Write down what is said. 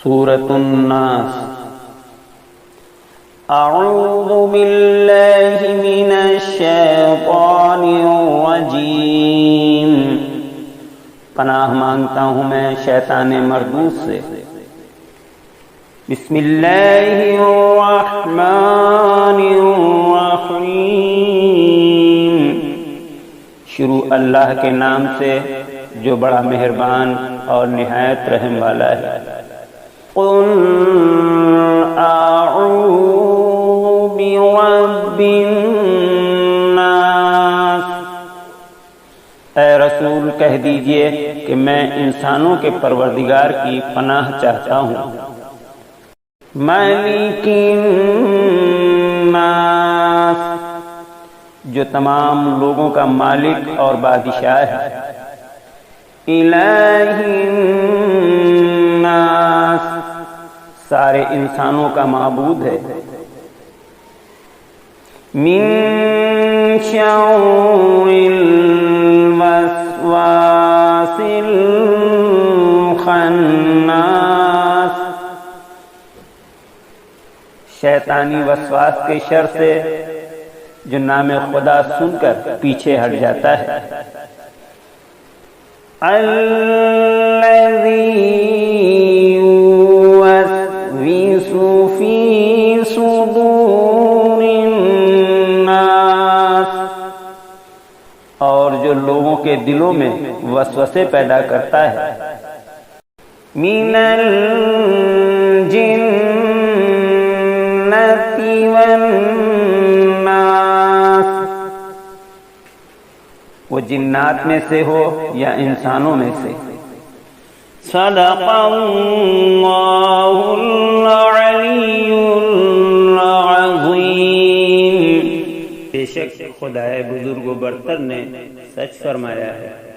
سورة الناس۔ اعوذ باللہ من الشیطان الرجیم، پناہ مانگتا ہوں میں شیطان مردود سے۔ بسم اللہ الرحمن الرحیم، شروع اللہ کے نام سے جو بڑا مہربان اور نہایت رحم والا ہے۔ قل اعوذ برب الناس، اے رسول کہہ دیجئے کہ میں انسانوں کے پروردگار کی پناہ چاہتا ہوں۔ مالک الناس، جو تمام لوگوں کا مالک اور بادشاہ ہے۔ الہ الناس، سارے انسانوں کا معبود ہے۔ من شر الوسواس الخناس، شیطانی وسواس کے شر سے جو نام خدا سن کر پیچھے ہٹ جاتا ہے۔ الذی یوسوس فی صدور الناس، اور جو لوگوں کے دلوں میں وسوسے پیدا کرتا ہے۔ من الجنۃ والناس، وہ جنات میں سے ہو یا انسانوں میں سے۔ صدق اللہ العلی العظیم، بے شک خدائے بزرگ و برتر نے سچ فرمایا ہے۔